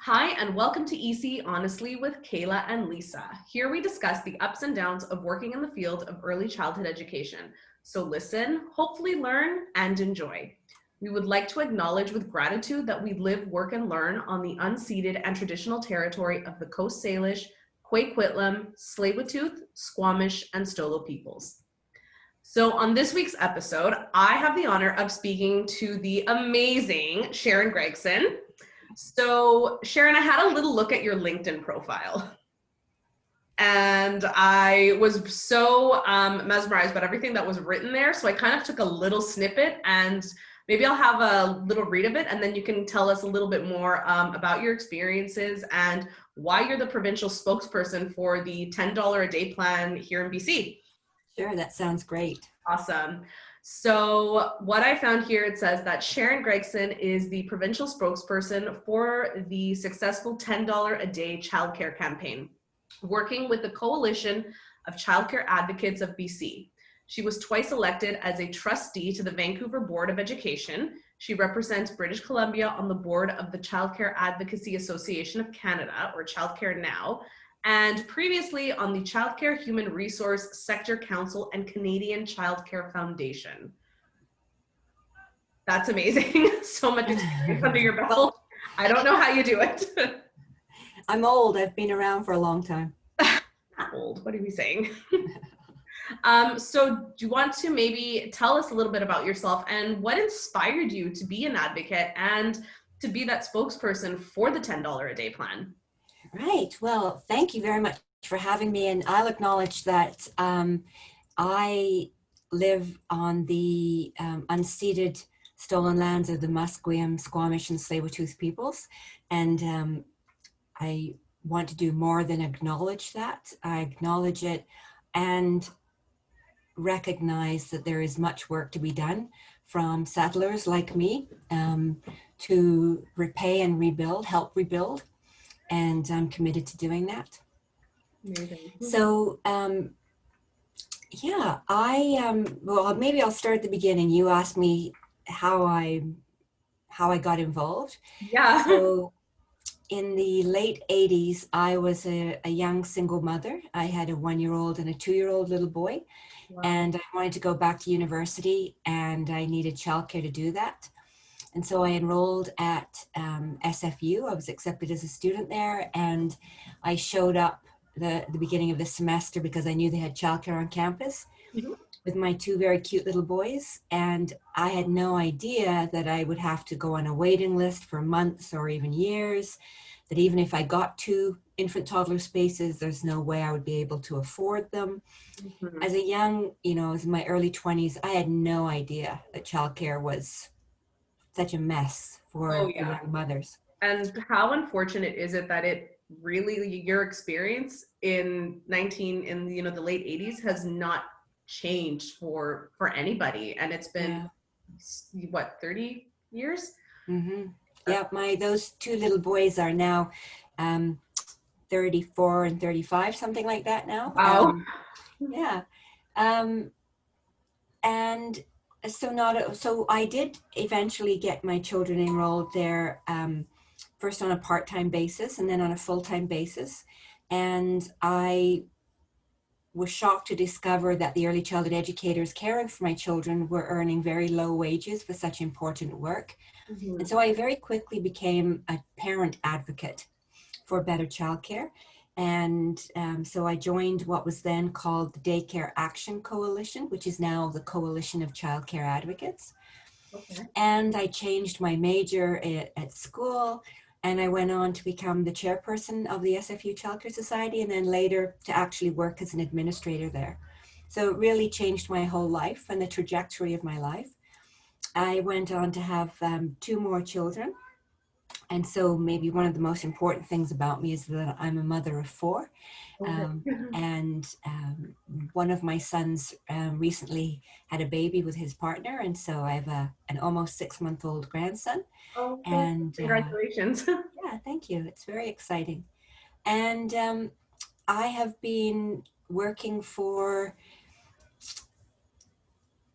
Hi, and welcome to ECE Honestly with Kayla and Lisa. Here we discuss the ups and downs of working in the field of early childhood education. So listen, hopefully learn, and enjoy. We would like to acknowledge with gratitude that we live, work, and learn on the unceded and traditional territory of the Coast Salish, Quaquitlam, Tsleil-Waututh, Squamish, and Stolo peoples. So on this week's episode, I have the honor of speaking to the amazing Sharon Gregson. So Sharon, I had a little look at your LinkedIn profile and I was so mesmerized by everything that was written there. So I kind of took a little snippet and maybe I'll have a little read of it and then you can tell us a little bit more about your experiences and why you're the provincial spokesperson for the $10 a day plan here in BC. Sure, that sounds great. Awesome. So what I found here, it says that Sharon Gregson is the provincial spokesperson for the successful $10 a day childcare campaign, working with the Coalition of Childcare Advocates of BC. She was twice elected as a trustee to the Vancouver Board of Education. She represents British Columbia on the board of the Childcare Advocacy Association of Canada, or Childcare Now, and previously on the Childcare Human Resource Sector Council and Canadian Childcare Foundation. That's amazing. So much experience under your belt. I don't know how you do it. I'm old. I've been around for a long time. Not old. What are we saying? So do you want to maybe tell us a little bit about yourself and what inspired you to be an advocate and to be that spokesperson for the $10 a day plan? Right. Well, thank you very much for having me. And I'll acknowledge that I live on the unceded stolen lands of the Musqueam, Squamish, and Tsleil-Waututh peoples. And I want to do more than acknowledge that. I acknowledge it and recognize that there is much work to be done from settlers like me to repay and rebuild, help rebuild. And I'm committed to doing that. Amazing. So, yeah, well, maybe I'll start at the beginning. You asked me how I got involved. Yeah. So in the late 80s, I was a young single mother. I had a 1-year-old and a 2-year-old little boy. Wow. And I wanted to go back to university and I needed childcare to do that. And so I enrolled at SFU. I was accepted as a student there, and I showed up the beginning of the semester because I knew they had childcare on campus with my 2 very cute little boys. And I had no idea that I would have to go on a waiting list for months or even years, that even if I got 2 infant toddler spaces, there's no way I would be able to afford them. As a young, as in my early 20s, I had no idea that childcare was such a mess for young mothers. And how unfortunate is it that it really, your experience in the late 80s has not changed for anybody, and it's been what, 30 years? Yeah, those 2 little boys are now 34 and 35, something like that now. Wow. And so I did eventually get my children enrolled there, first on a part-time basis and then on a full-time basis. And I was shocked to discover that the early childhood educators caring for my children were earning very low wages for such important work. And so I very quickly became a parent advocate for better childcare. And so I joined what was then called the Daycare Action Coalition, which is now the Coalition of Childcare Advocates. Okay. And I changed my major at school, and I went on to become the chairperson of the SFU Childcare Society, and then later to actually work as an administrator there. So it really changed my whole life and the trajectory of my life. I went on to have 2 more children. And so maybe one of the most important things about me is that I'm a mother of 4. And one of my sons recently had a baby with his partner. And so I have an almost 6-month-old grandson. Oh, and congratulations. Yeah, thank you. It's very exciting. And I have been working for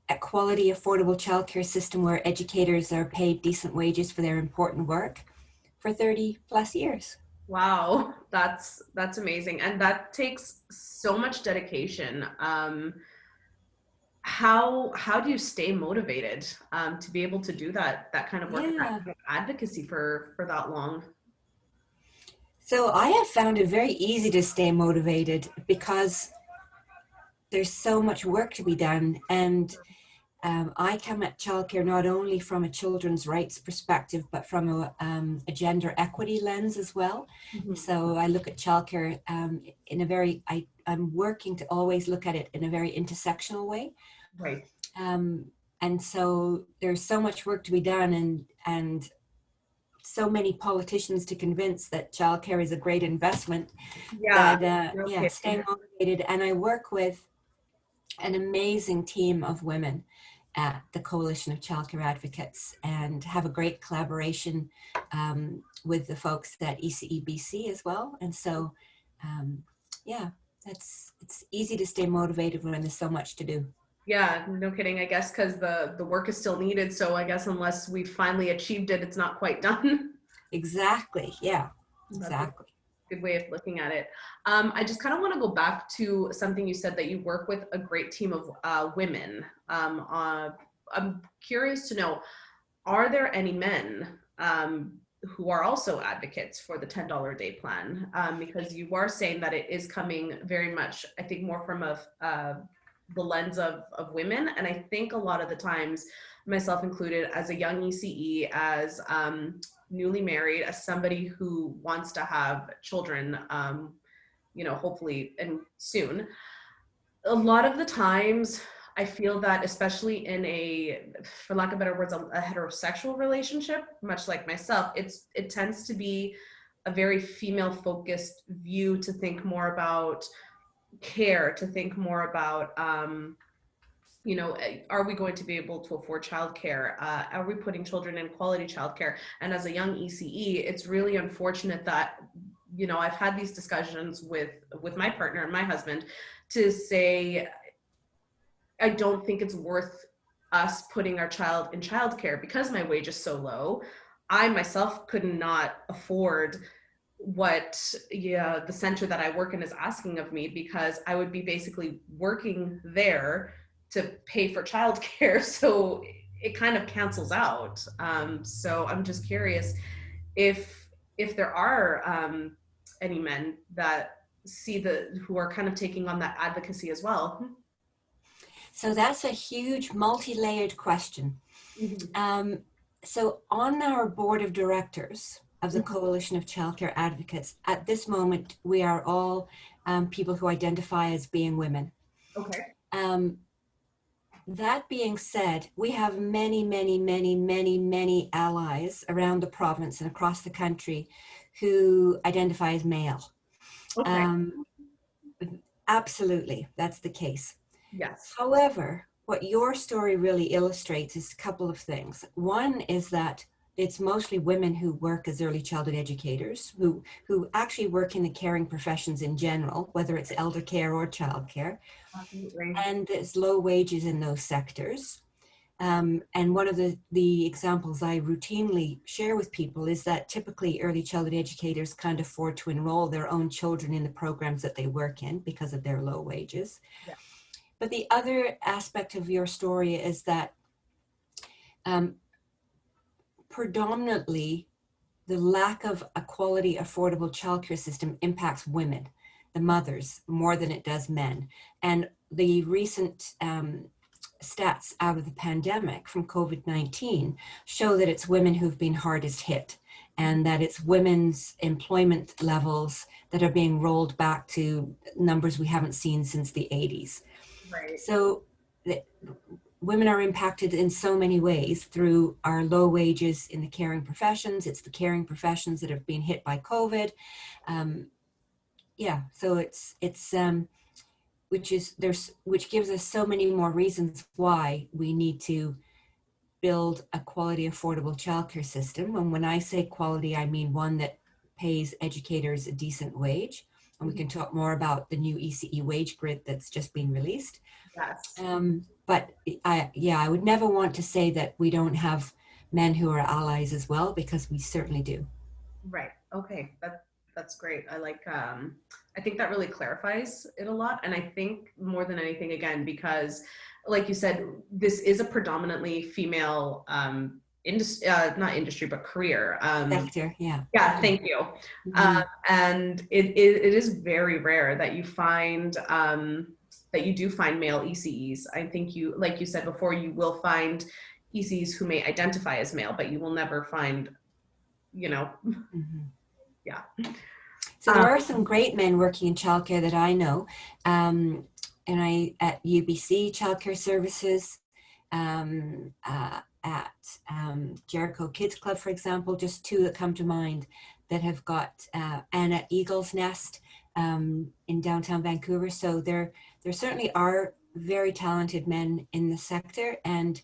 a quality, affordable childcare system where educators are paid decent wages for their important work for 30 plus years. Wow, that's amazing, and that takes so much dedication. How do you stay motivated to be able to do that kind of work and that Yeah. kind of advocacy for that long? So I have found it very easy to stay motivated because there's so much work to be done. And I come at childcare not only from a children's rights perspective, but from a gender equity lens as well. Mhm. So I look at childcare in a very, I'm working to always look at it in a very intersectional way. Right. Um, and so there's so much work to be done, and so many politicians to convince that childcare is a great investment, Yeah. that No yeah, kidding. staying motivated. And I work with an amazing team of women at the Coalition of Childcare Advocates, and have a great collaboration with the folks at ECE BC as well. And so, yeah, it's easy to stay motivated when there's so much to do. Yeah, no kidding. I guess because the work is still needed. So I guess unless we finally achieved it, it's not quite done. Exactly. Yeah, That's a exactly. good way of looking at it. I just kind of want to go back to something you said, that you work with a great team of women. I'm curious to know, are there any men who are also advocates for the $10 a day plan? Because you are saying that it is coming very much, I think, more from the lens of women. And I think a lot of the times, myself included, as a young ECE, as newly married, as somebody who wants to have children, hopefully and soon, a lot of the times I feel that, especially in a, for lack of better words, a heterosexual relationship, much like myself, it tends to be a very female focused view, to think more about care, to think more about are we going to be able to afford childcare? Are we putting children in quality childcare? And as a young ECE, it's really unfortunate that, I've had these discussions with my partner and my husband, to say, I don't think it's worth us putting our child in childcare because my wage is so low. I myself could not afford what, yeah, the center that I work in is asking of me, because I would be basically working there to pay for childcare. So it kind of cancels out. So I'm just curious if there are any men that who are kind of taking on that advocacy as well. So that's a huge multi-layered question. Mhm. Um, so on our board of directors of the Mhm. Coalition of Childcare Advocates, at this moment, we are all people who identify as being women. Okay. Um, that being said, we have many, many, many, many, many allies around the province and across the country who identify as male. Okay. Um, Absolutely, that's the case. Yes. However, what your story really illustrates is a couple of things. One is that it's mostly women who work as early childhood educators, who actually work in the caring professions in general, whether it's elder care or childcare, Absolutely. and there's low wages in those sectors. And one of the examples I routinely share with people is that typically early childhood educators can't afford to enroll their own children in the programs that they work in because of their low wages. Yeah. But the other aspect of your story is that um, predominantly the lack of a quality, affordable childcare system impacts women, the mothers, more than it does men. And the recent stats out of the pandemic from COVID-19 show that it's women who've been hardest hit, and that it's women's employment levels that are being rolled back to numbers we haven't seen since the 80s. Right. So women are impacted in so many ways through our low wages in the caring professions. It's the caring professions that have been hit by COVID. Yeah, so which gives us so many more reasons why we need to build a quality, affordable childcare system. And when I say quality, I mean one that pays educators a decent wage. And we can talk more about the new ECE wage grid that's just been released. Yes. But I would never want to say that we don't have men who are allies as well, because we certainly do. Right. Okay. That's great. I like I think that really clarifies it a lot. And I think more than anything, again, because like you said, this is a predominantly female not industry, but career. Sector, yeah. Yeah, thank you. Mhm. And it is very rare that you find that you do find male ECEs. I think you, like you said before, you will find ECEs who may identify as male, but you will never find, you know, Mhm. yeah. So there are some great men working in childcare that I know, and I at UBC Childcare Services, at Jericho Kids Club, for example, just two that come to mind that have got, and at Eagle's Nest in downtown Vancouver. So there certainly are very talented men in the sector, and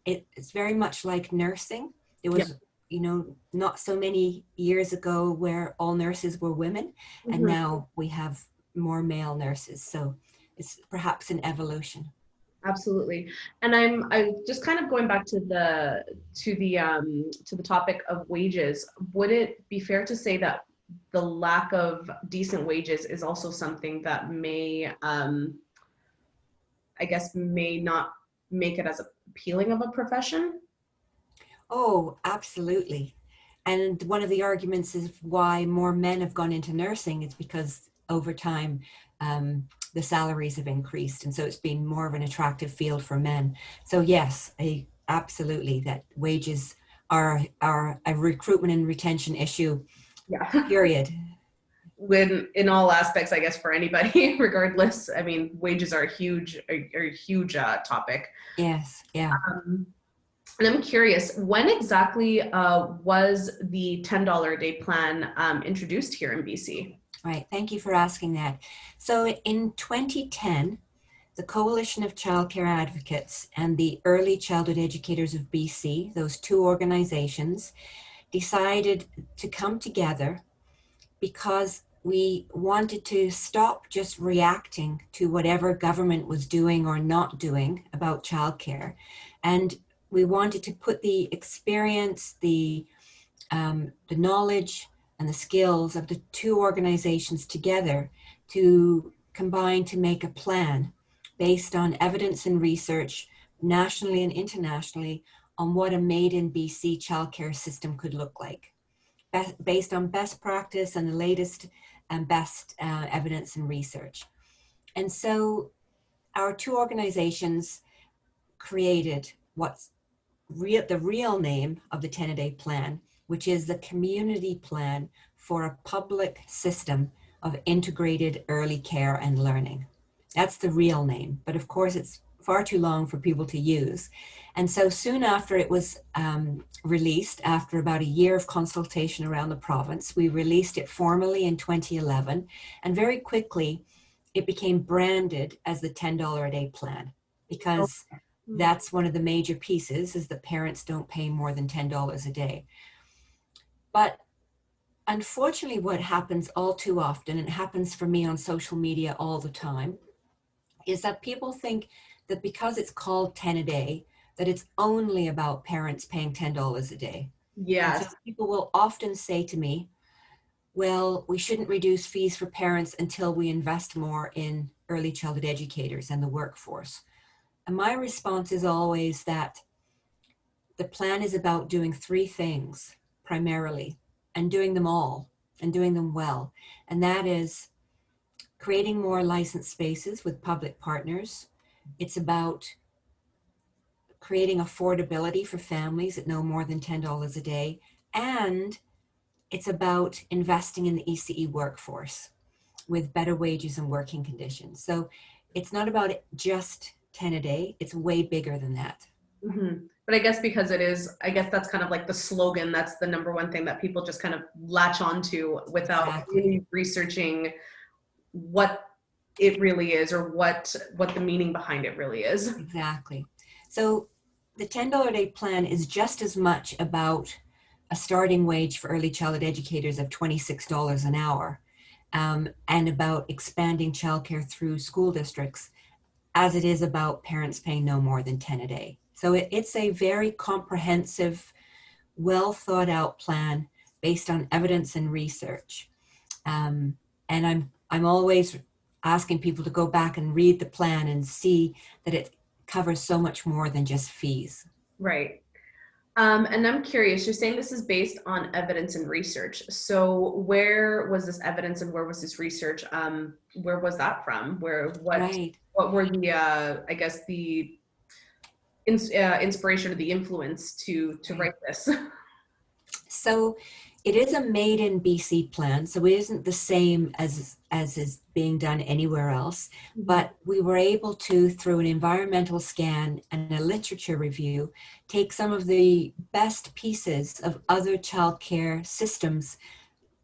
it's very much like nursing. It Yeah. was, you know, not so many years ago where all nurses were women, and Mhm. now we have more male nurses. So it's perhaps an evolution. Absolutely. And I just kind of going back to the topic of wages. Would it be fair to say that the lack of decent wages is also something that may I guess may not make it as appealing of a profession? Oh, absolutely. And one of the arguments is why more men have gone into nursing is because over time, the salaries have increased. And so it's been more of an attractive field for men. So yes, absolutely, that wages are a recruitment and retention issue, Yeah. period. When in all aspects, I guess for anybody, regardless. I mean, wages are a huge topic. Yes, yeah. Um, And I'm curious, when exactly was the $10 a day plan introduced here in BC? Right. Thank you for asking that. So in 2010, the Coalition of Childcare Advocates and the Early Childhood Educators of BC, those two organizations, decided to come together because we wanted to stop just reacting to whatever government was doing or not doing about childcare. And we wanted to put the experience, the knowledge, and the skills of the two organizations together to combine to make a plan based on evidence and research nationally and internationally on what a made in BC childcare system could look like, based on best practice and the latest and best evidence and research. And so our two organizations created what's the real name of the 10-a-day plan, which is the Community Plan for a Public System of Integrated Early Care and Learning. That's the real name, but of course it's far too long for people to use. And so soon after it was released, after about a year of consultation around the province, we released it formally in 2011, and very quickly it became branded as the $10 a day plan, because that's one of the major pieces, is that parents don't pay more than $10 a day. But unfortunately, what happens all too often, and it happens for me on social media all the time, is that people think that because it's called 10 a day, that it's only about parents paying $10 a day. And so Yes. people will often say to me, well, we shouldn't reduce fees for parents until we invest more in early childhood educators and the workforce. And my response is always that the plan is about doing three things primarily, and doing them all and doing them well. And that is creating more licensed spaces with public partners. It's about creating affordability for families at no more than $10 a day. And it's about investing in the ECE workforce with better wages and working conditions. So it's not about just 10 a day, it's way bigger than that. Mm-hmm. But I guess because it is, I guess that's kind of like the slogan. That's the number one thing that people just kind of latch onto without Exactly. really researching what it really is, or what the meaning behind it really is. Exactly. So the $10 a day plan is just as much about a starting wage for early childhood educators of $26 an hour, and about expanding childcare through school districts, as it is about parents paying no more than 10 a day. So it's a very comprehensive, well thought out plan based on evidence and research. And I'm always asking people to go back and read the plan and see that it covers so much more than just fees. Right. And I'm curious, you're saying this is based on evidence and research. So where was this evidence and where was this research? Where was that from? Right. What were the, I guess the inspiration or the influence to Right. write this? So it is a made in BC plan, so it isn't the same as is being done anywhere else. But we were able to, through an environmental scan and a literature review, take some of the best pieces of other childcare systems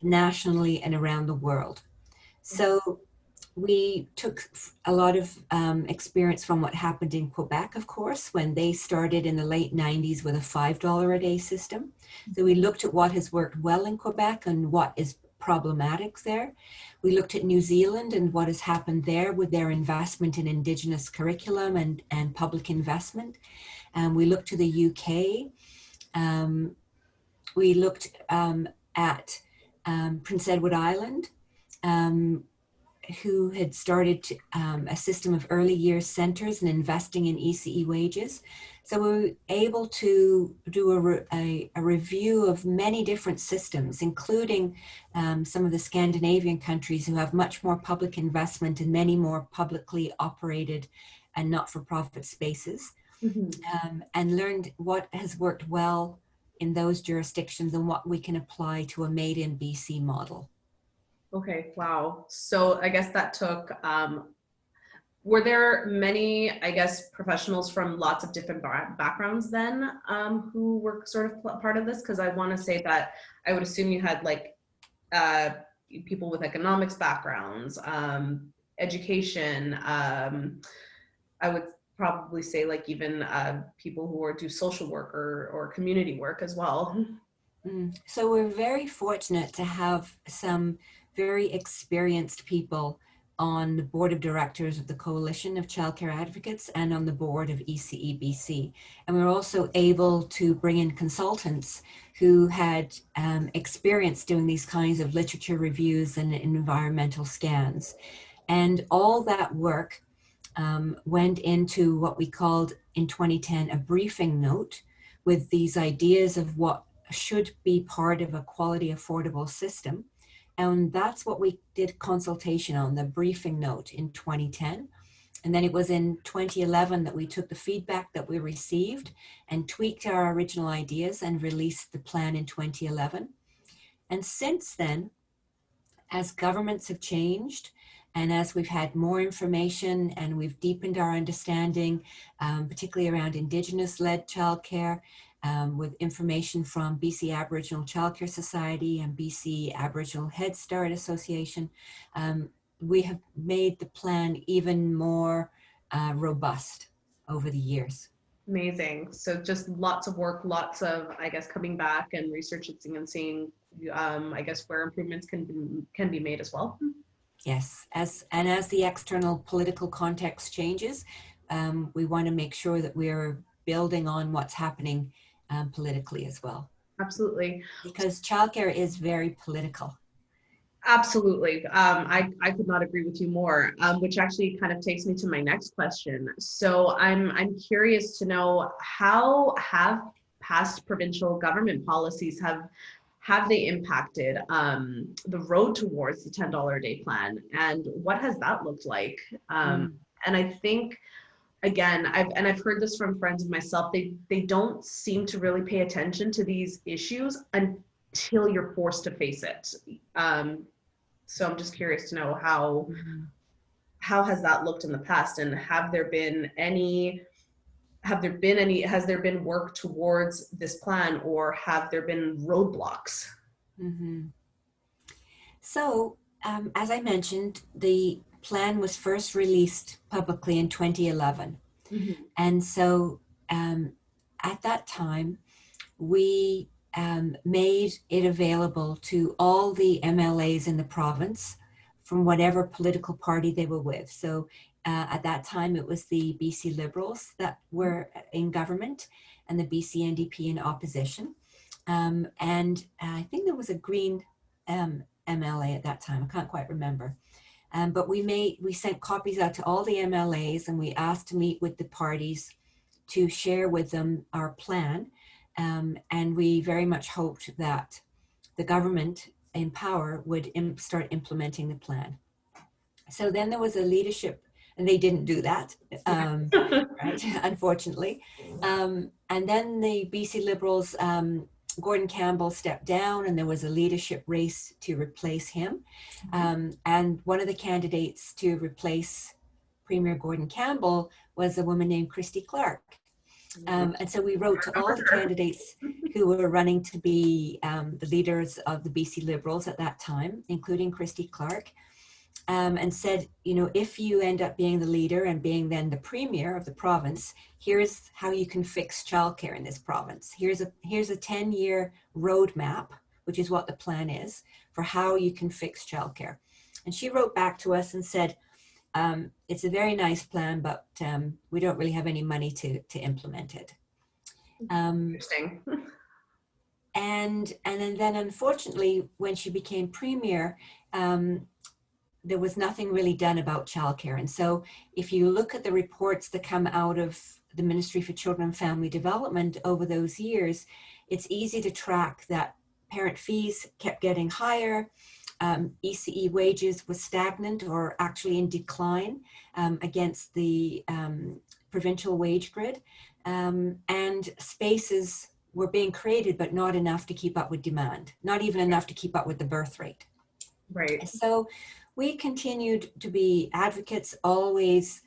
nationally and around the world. So we took a lot of experience from what happened in Quebec, of course, when they started in the late 90s with a $5 a day system. So we looked at what has worked well in Quebec and what is problematic there. We looked at New Zealand and what has happened there with their investment in Indigenous curriculum and public investment. We looked to the UK. We looked at Prince Edward Island, who had started a system of early years centers and investing in ECE wages. So we were able to do a review of many different systems, including some of the Scandinavian countries who have much more public investment and many more publicly operated and not-for-profit spaces, and learned what has worked well in those jurisdictions and what we can apply to a made in BC model. Okay, wow. So I guess that took, were there many, I guess, professionals from lots of different backgrounds then who were sort of part of this? Because I want to say that I would assume you had like people with economics backgrounds, education. I would probably say like even people who do social work or community work as well. So we're very fortunate to have some very experienced people on the board of directors of the Coalition of Childcare Advocates and on the board of ECE BC. And we were also able to bring in consultants who had experience doing these kinds of literature reviews and environmental scans. And all that work went into what we called in 2010 a briefing note with these ideas of what should be part of a quality, affordable system. And that's what we did consultation on, the briefing note in 2010. And then it was in 2011 that we took the feedback that we received and tweaked our original ideas and released the plan in 2011. And since then, as governments have changed, and as we've had more information and we've deepened our understanding, particularly around Indigenous-led childcare, with information from BC Aboriginal Childcare Society and BC Aboriginal Head Start Association, we have made the plan even more robust over the years. Amazing. So just lots of work, lots of, I guess, coming back and researching and seeing, I guess, where improvements can be made as well. Yes, as the external political context changes, we want to make sure that we're building on what's happening politically as well. Absolutely. Because childcare is very political. Absolutely. I could not agree with you more, which actually kind of takes me to my next question. So I'm curious to know, how have past provincial government policies have they impacted the road towards the $10 a day plan, and what has that looked like? And I think, again, I've heard this from friends of myself, they don't seem to really pay attention to these issues until you're forced to face it. So I'm just curious to know how has that looked in the past, and has there been work towards this plan, or have there been roadblocks? So, as I mentioned, the plan was first released publicly in 2011. And so at that time, we made it available to all the MLAs in the province from whatever political party they were with. So at that time, it was the BC Liberals that were in government and the BC NDP in opposition. And I think there was a green MLA at that time. I can't quite remember. But we sent copies out to all the MLAs, and we asked to meet with the parties to share with them our plan. And we very much hoped that the government in power would start implementing the plan. So then there was a leadership, and they didn't do that, right, unfortunately. And then the BC Liberals, Gordon Campbell stepped down, and there was a leadership race to replace him. And one of the candidates to replace Premier Gordon Campbell was a woman named Christy Clark. And so we wrote to all the candidates who were running to be the leaders of the BC Liberals at that time, including Christy Clark, and said, you know, if you end up being the leader and being then the premier of the province, here's how you can fix childcare in this province. Here's a 10-year roadmap, which is what the plan is, for how you can fix childcare. And she wrote back to us and said, it's a very nice plan, but we don't really have any money to implement it. Interesting. And then unfortunately, when she became premier, there was nothing really done about childcare. And so if you look at the reports that come out of the Ministry for Children and Family Development over those years, it's easy to track that parent fees kept getting higher. ECE wages was stagnant or actually in decline against the provincial wage grid. And spaces were being created, but not enough to keep up with demand, not even enough to keep up with the birth rate. Right. So we continued to be advocates, always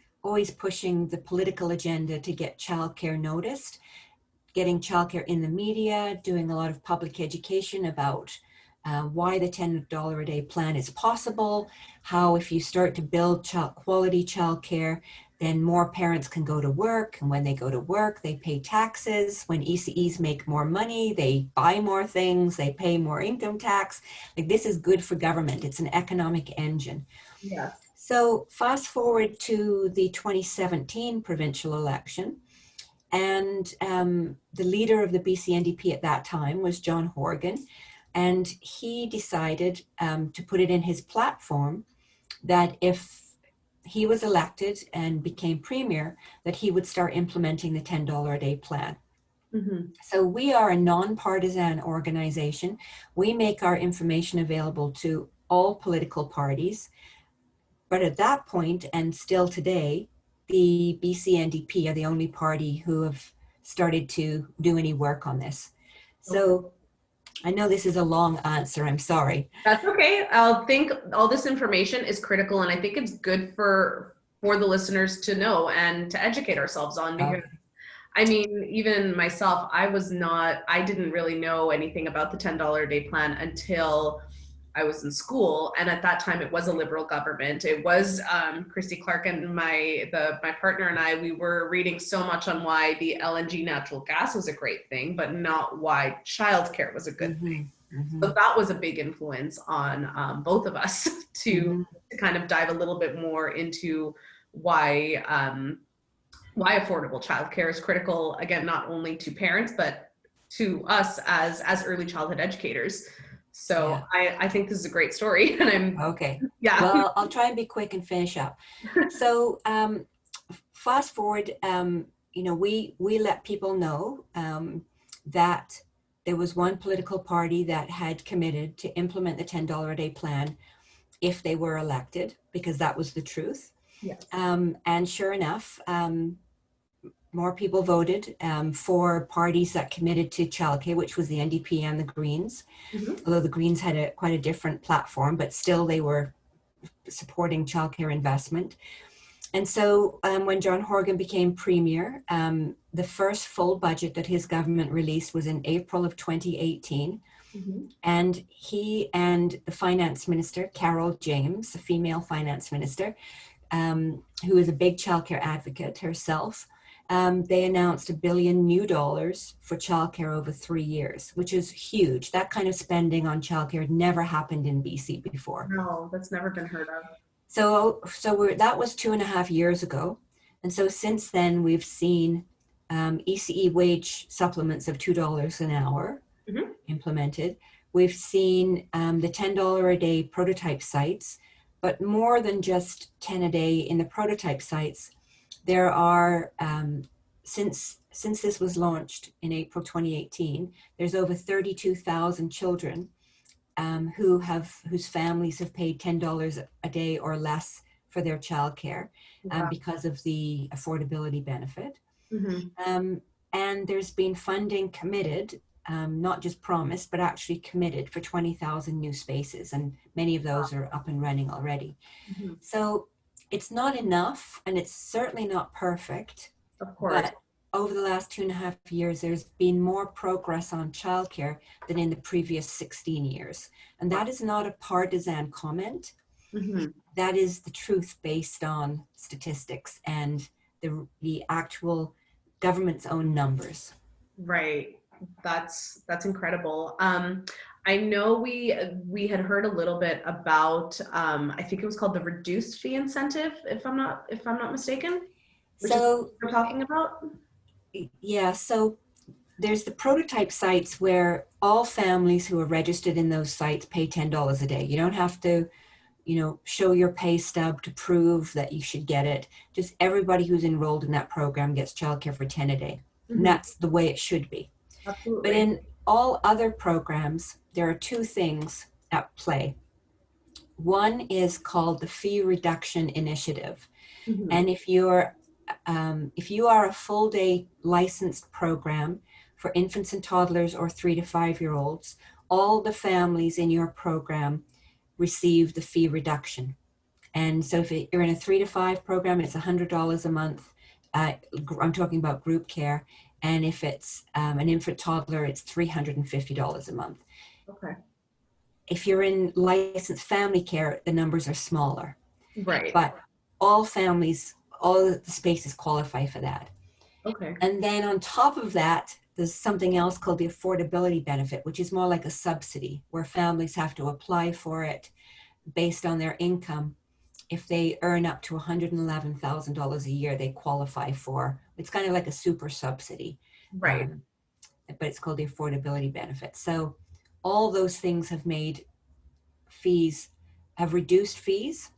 pushing the political agenda to get childcare noticed, getting childcare in the media, doing a lot of public education about why the $10 a day plan is possible, how if you start to build quality childcare, then more parents can go to work. And when they go to work, they pay taxes. When ECEs make more money, they buy more things, they pay more income tax. Like, this is good for government. It's an economic engine. Yeah. So fast forward to the 2017 provincial election. And the leader of the BC NDP at that time was John Horgan. And he decided to put it in his platform that if he was elected and became premier, that he would start implementing the $10 a day plan. Mm-hmm. So we are a nonpartisan organization. We make our information available to all political parties. But at that point, and still today, the BC NDP are the only party who have started to do any work on this. So I know this is a long answer. I'm sorry. That's okay. I think all this information is critical, and I think it's good for the listeners to know and to educate ourselves on, because I mean, even myself, I didn't really know anything about the $10 a day plan until I was in school. And at that time, it was a Liberal government. It was Christy Clark and my partner and I, we were reading so much on why the LNG natural gas was a great thing, but not why childcare was a good thing. Mm-hmm. So that was a big influence on both of us to kind of dive a little bit more into why affordable childcare is critical, again, not only to parents, but to us as early childhood educators. So yeah. I think this is a great story, and I'm okay. Yeah. Well, I'll try and be quick and finish up. So fast forward, you know, we let people know that there was one political party that had committed to implement the $10 a day plan if they were elected, because that was the truth. Yes. And sure enough, more people voted for parties that committed to childcare, which was the NDP and the Greens. Mm-hmm. Although the Greens had quite a different platform, but still they were supporting childcare investment. And so when John Horgan became premier, the first full budget that his government released was in April of 2018. Mm-hmm. And he and the finance minister, Carol James, a female finance minister, who is a big childcare advocate herself, they announced $1 billion new for childcare over 3 years, which is huge. That kind of spending on childcare never happened in BC before. No, that's never been heard of. So that was 2.5 years ago. And so since then, we've seen ECE wage supplements of $2 an hour, implemented. We've seen the $10 a day prototype sites, but more than just 10 a day in the prototype sites, there are, since this was launched in April 2018, there's over 32,000 children whose families have paid $10 a day or less for their childcare because of the affordability benefit. And there's been funding committed, not just promised, but actually committed for 20,000 new spaces. And many of those are up and running already. So it's not enough, and it's certainly not perfect. Of course. But over the last 2.5 years, there's been more progress on childcare than in the previous 16 years. And that is not a partisan comment. That is the truth based on statistics and the actual government's own numbers. Right. That's incredible. I know we had heard a little bit about I think it was called the reduced fee incentive, if I'm not mistaken. So we're talking about. Yeah, so there's the prototype sites where all families who are registered in those sites pay $10 a day. You don't have to, show your pay stub to prove that you should get it. Just everybody who's enrolled in that program gets childcare for 10 a day. And that's the way it should be. Absolutely. But in all other programs, there are two things at play. One is called the Fee Reduction Initiative. And if you are a full day licensed program for infants and toddlers or 3 to 5 year olds, all the families in your program receive the fee reduction. And so if you're in a 3 to 5 program, it's $100 a month. I'm talking about group care. And if it's an infant toddler, it's $350 a month. Okay. If you're in licensed family care, the numbers are smaller. Right. But all families, all the spaces qualify for that. Okay. And then on top of that, there's something else called the affordability benefit, which is more like a subsidy where families have to apply for it based on their income. If they earn up to $111,000 a year, they qualify for, it's kind of like a super subsidy. Right. But it's called the affordability benefit. So all those things have reduced fees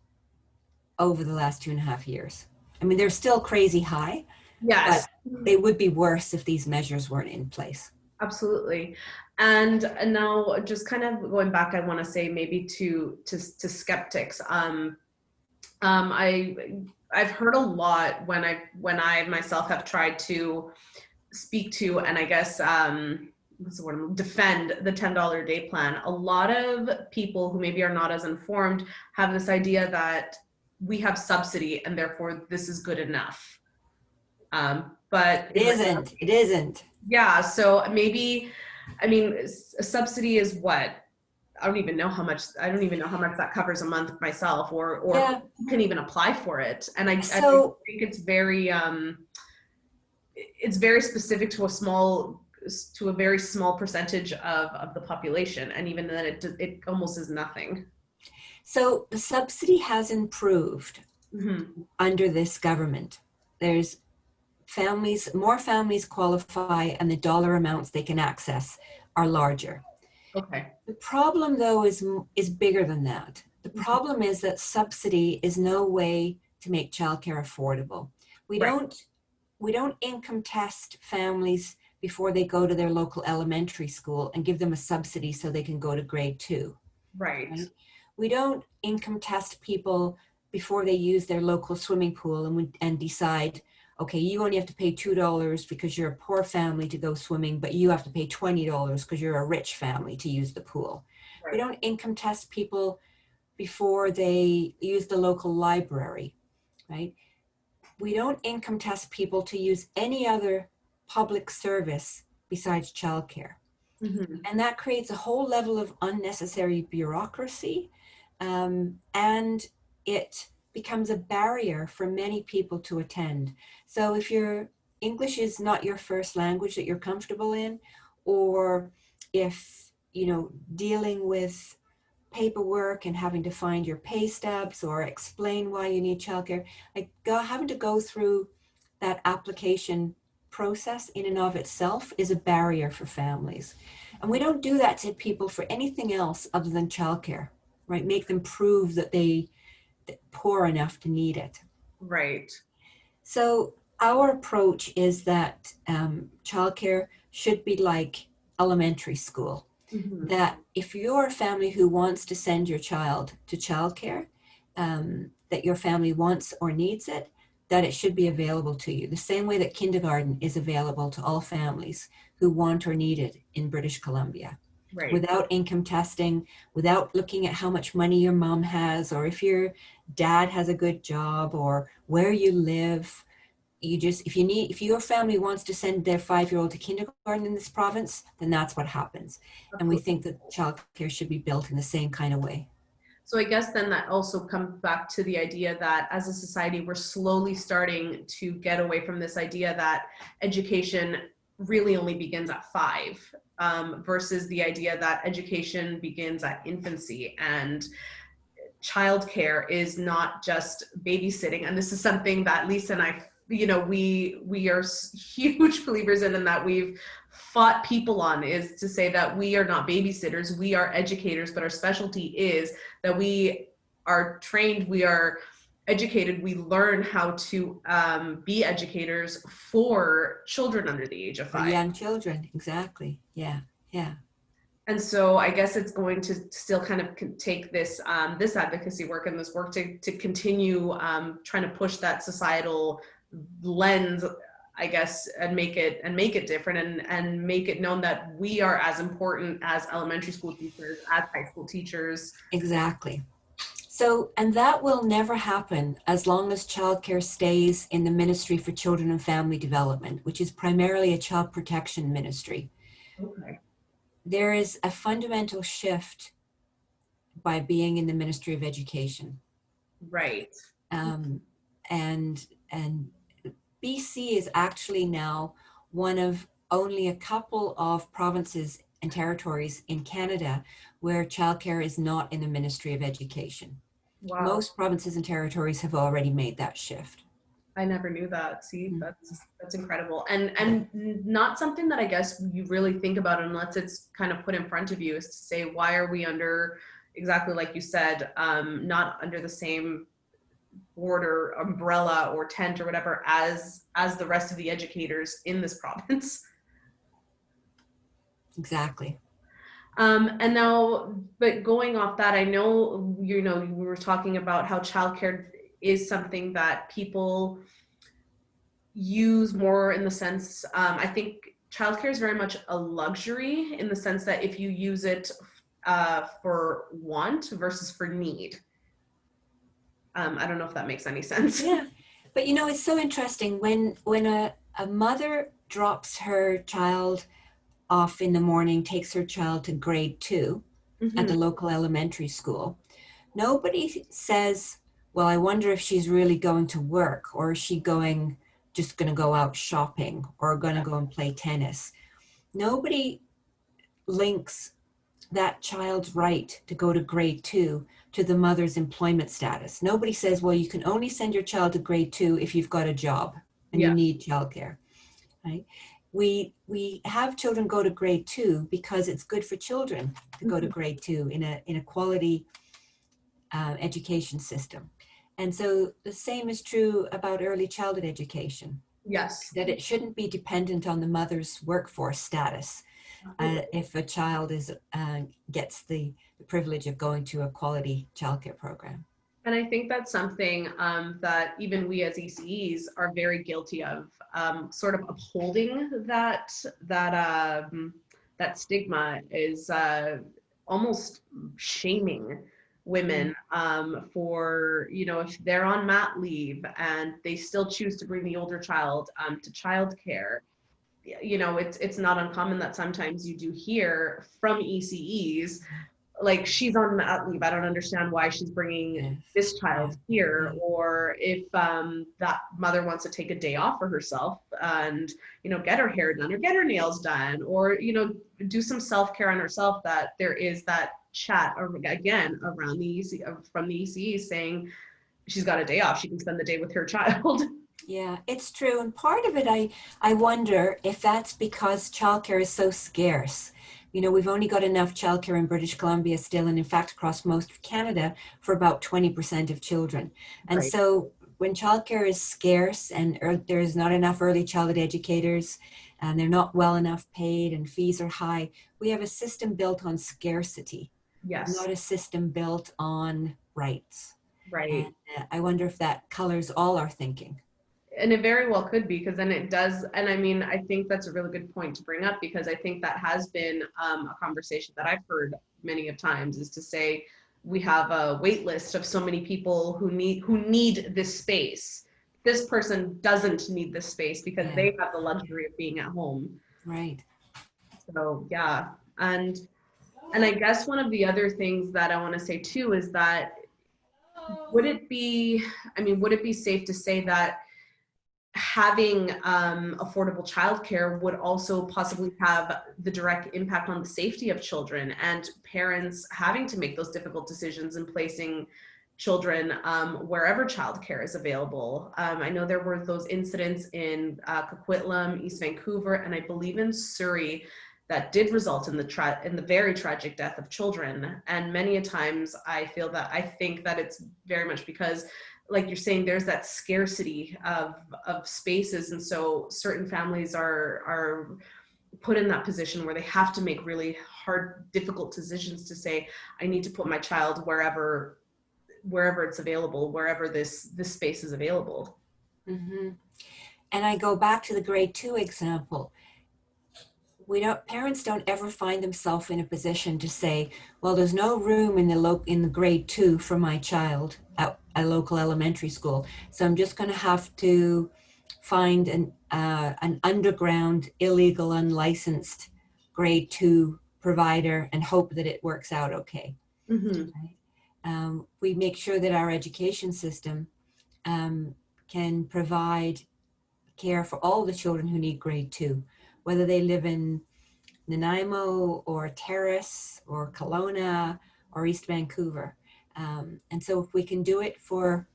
over the last 2.5 years. I mean, they're still crazy high. Yes. But they would be worse if these measures weren't in place. Absolutely. And now just kind of going back, I want to say maybe to skeptics. I've heard a lot when I myself have tried to speak to, and I guess defend the $10 a day plan. A lot of people who maybe are not as informed have this idea that we have subsidy and therefore this is good enough. But it isn't. Yeah. So maybe, I mean, a subsidy is what? I don't even know how much that covers a month myself, or who can even apply for it. And I think it's very specific to a very small percentage of the population. And even then it almost is nothing. So the subsidy has improved under this government. There's more families qualify and the dollar amounts they can access are larger. Okay. The problem though is bigger than that. The problem is that subsidy is no way to make childcare affordable. We don't income test families before they go to their local elementary school and give them a subsidy so they can go to grade 2. Right? We don't income test people before they use their local swimming pool and decide, okay, you only have to pay $2 because you're a poor family to go swimming, but you have to pay $20 because you're a rich family to use the pool. Right. We don't income test people before they use the local library, right? We don't income test people to use any other public service besides childcare. And that creates a whole level of unnecessary bureaucracy, and it becomes a barrier for many people to attend. So if your English is not your first language that you're comfortable in, or if, dealing with paperwork and having to find your pay stubs or explain why you need childcare, having to go through that application process in and of itself is a barrier for families. And we don't do that to people for anything else other than childcare, right? Make them prove that they're poor enough to need it. Right. So our approach is that childcare should be like elementary school. Mm-hmm. That if you're a family who wants to send your child to childcare, that your family wants or needs it, that it should be available to you. The same way that kindergarten is available to all families who want or need it in British Columbia. Right. Without income testing, without looking at how much money your mom has, or if your dad has a good job, or where you live. You just, if your family wants to send their 5-year-old to kindergarten in this province, then that's what happens. And we think that childcare should be built in the same kind of way. So I guess then that also comes back to the idea that as a society, we're slowly starting to get away from this idea that education really only begins at 5, versus the idea that education begins at infancy, and childcare is not just babysitting. And this is something that Lisa and I, we are huge believers in, and that we've fought people on, is to say that we are not babysitters, we are educators, but our specialty is that we are trained, we are educated, we learn how to be educators for children under the age of 5. For young children, exactly. Yeah, yeah. And so I guess it's going to still kind of take this this advocacy work and this work to continue trying to push that societal lens, I guess, and make it different, and make it known that we are as important as elementary school teachers, as high school teachers. Exactly. So, and that will never happen as long as childcare stays in the Ministry for Children and Family Development, which is primarily a child protection ministry. Okay. There is a fundamental shift by being in the Ministry of Education. Right. And BC is actually now one of only a couple of provinces and territories in Canada where childcare is not in the Ministry of Education. Wow. Most provinces and territories have already made that shift. I never knew that. See, that's incredible. And not something that I guess you really think about unless it's kind of put in front of you, is to say, why are we under, exactly like you said, not under the same board or umbrella or tent or whatever as the rest of the educators in this province? Exactly. And now, but going off that, I know, we were talking about how childcare is something that people use more in the sense, I think childcare is very much a luxury in the sense that if you use it for want versus for need. I don't know if that makes any sense. Yeah, but it's so interesting when a mother drops her child off in the morning, takes her child to grade 2 at the local elementary school. Nobody says, well, I wonder if she's really going to work, or is she just going to go out shopping, or going to go and play tennis. Nobody links that child's right to go to grade 2 to the mother's employment status. Nobody says, well, you can only send your child to grade 2 if you've got a job and you need childcare, right? We have children go to grade 2 because it's good for children to go to grade 2 in a quality education system. And so the same is true about early childhood education. Yes. That it shouldn't be dependent on the mother's workforce status if a child gets the privilege of going to a quality childcare program. And I think that's something that even we as ECEs are very guilty of, sort of upholding that stigma, is almost shaming women for, if they're on mat leave and they still choose to bring the older child to childcare. It's not uncommon that sometimes you do hear from ECEs, like, she's on mat leave, I don't understand why she's bringing this child here. Or if that mother wants to take a day off for herself and get her hair done or get her nails done, or do some self-care on herself, that there is that chat again around the ECE, from the ECE, saying she's got a day off, she can spend the day with her child. Yeah, it's true. And part of it, I wonder if that's because childcare is so scarce You know, we've only got enough childcare in British Columbia still, and in fact across most of Canada, for about 20% of children. And Right. so when childcare is scarce and there's not enough early childhood educators and they're not well enough paid and fees are high, we have a system built on scarcity, Yes. not a system built on rights. And Right. I wonder if that colors all our thinking. And it very well could be, because then it does. And I mean, I think that's a really good point to bring up, because I think that has been a conversation that I've heard many of times, is to say we have a wait list of so many people who need this space. This person doesn't need this space because Yeah, they have the luxury of being at home. right. So yeah. And I guess one of the other things that I want to say too is that, would it be, I mean, would it be safe to say that having affordable childcare would also possibly have the direct impact on the safety of children, and parents having to make those difficult decisions and placing children wherever childcare is available? I know there were those incidents in Coquitlam, East Vancouver, and I believe in Surrey, that did result in the very tragic death of children. And many a times I think that it's very much because, like you're saying, there's that scarcity of spaces, and so certain families are put in that position where they have to make really hard, difficult decisions to say, I need to put my child wherever it's available, wherever this space is available. Hmm. And I go back to the grade 2 example. Parents don't ever find themselves in a position to say, well, there's no room in the grade 2 for my child at a local elementary school, so I'm just going to have to find an underground, illegal, unlicensed grade 2 provider and hope that it works out okay. Mm-hmm. Right? We make sure that our education system can provide care for all the children who need grade 2, whether they live in Nanaimo or Terrace or Kelowna or East Vancouver. And so if we can do it for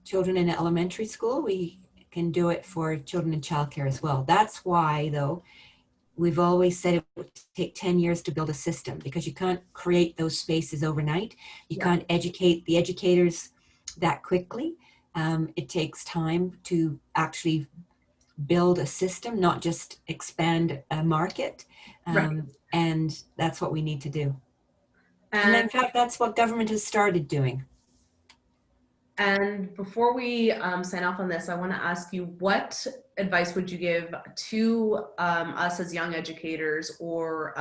children in elementary school, we can do it for children in childcare as well. That's why, though, we've always said it would take 10 years to build a system, because you can't create those spaces overnight. You Yeah. can't educate the educators that quickly. It takes time to actually build a system, not just expand a market. Right. And that's what we need to do. And And in fact, that's what government has started doing. And before we sign off on this, I want to ask you, what advice would you give to us as young educators, or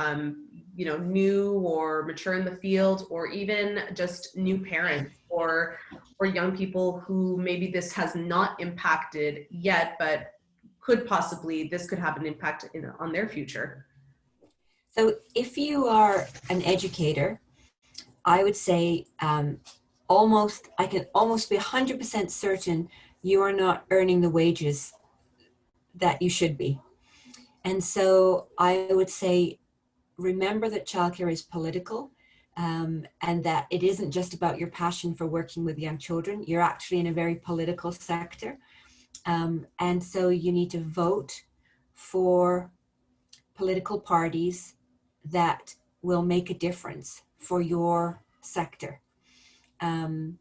new or mature in the field, or even just new parents, or young people who maybe this has not impacted yet, but this could have an impact on their future? So if you are an educator, I would say I can almost be 100% certain you are not earning the wages that you should be. And so I would say, remember that childcare is political, and that it isn't just about your passion for working with young children. You're actually in a very political sector. And so you need to vote for political parties that will make a difference for your sector. And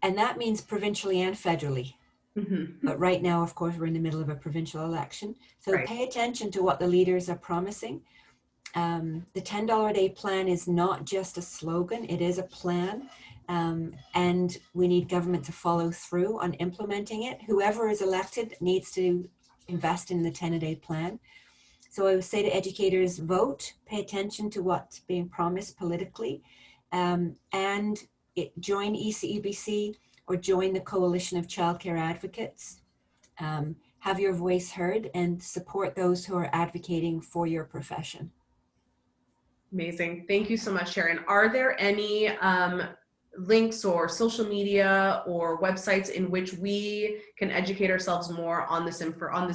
that means provincially and federally. Mm-hmm. But right now, of course, we're in the middle of a provincial election. So Right. pay attention to what the leaders are promising. The $10 a day plan is not just a slogan, it is a plan. And we need government to follow through on implementing it. Whoever is elected needs to invest in the 10 a day plan. So I would say to educators, vote, pay attention to what's being promised politically, and join ECEBC or join the Coalition of Childcare Advocates. Have your voice heard and support those who are advocating for your profession. Amazing. Thank you so much, Sharon. Are there any links or social media or websites in which we can educate ourselves more on this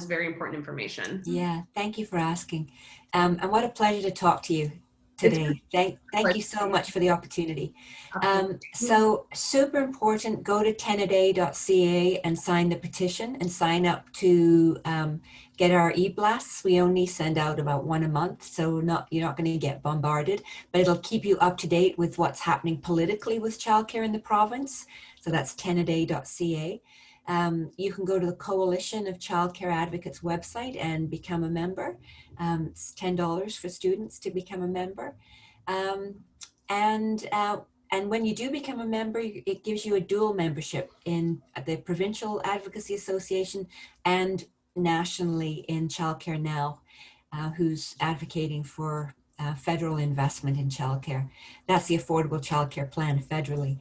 very important information? Yeah, thank you for asking. And what a pleasure to talk to you. It's today. Thank you so much for the opportunity. absolutely. So super important, go to tenaday.ca and sign the petition and sign up to get our e-blasts. We only send out about one a month, so you're not going to get bombarded, but it'll keep you up to date with what's happening politically with childcare in the province. So that's tenaday.ca. You can go to the Coalition of Childcare Advocates website and become a member. It's $10 for students to become a member. And when you do become a member, it gives you a dual membership in the Provincial Advocacy Association and nationally in Childcare Now, who's advocating for federal investment in childcare. That's the Affordable Childcare Plan federally.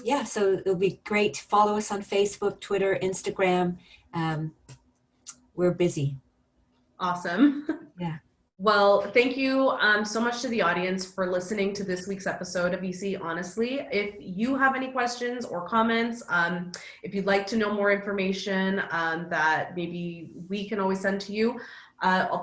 Yeah, so it'll be great. Follow us on Facebook, Twitter, Instagram. We're busy. Awesome. Yeah. Well, thank you so much to the audience for listening to this week's episode of ECE Honestly. If you have any questions or comments, if you'd like to know more information that maybe we can always send to you,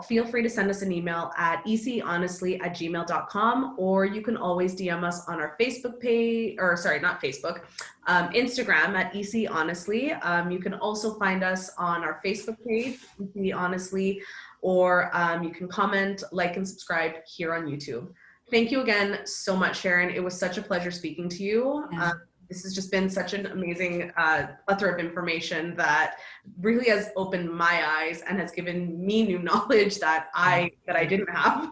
feel free to send us an email at ecehonesty@gmail.com, or you can always DM us on our Facebook page, or sorry, not Facebook, Instagram at ECE Honestly. You can also find us on our Facebook page, ECE Honestly, or you can comment, like, and subscribe here on YouTube. Thank you again so much, Sharon. It was such a pleasure speaking to you. Yeah. This has just been such an amazing plethora of information that really has opened my eyes and has given me new knowledge that I didn't have.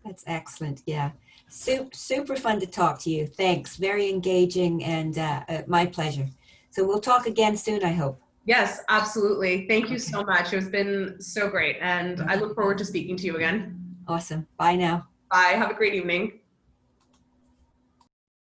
That's excellent. Yeah. Super fun to talk to you. Thanks. Very engaging, and my pleasure. So we'll talk again soon, I hope. Yes, absolutely. Thank you so much. It has been so great. And I look forward to speaking to you again. Awesome. Bye now. Bye. Have a great evening.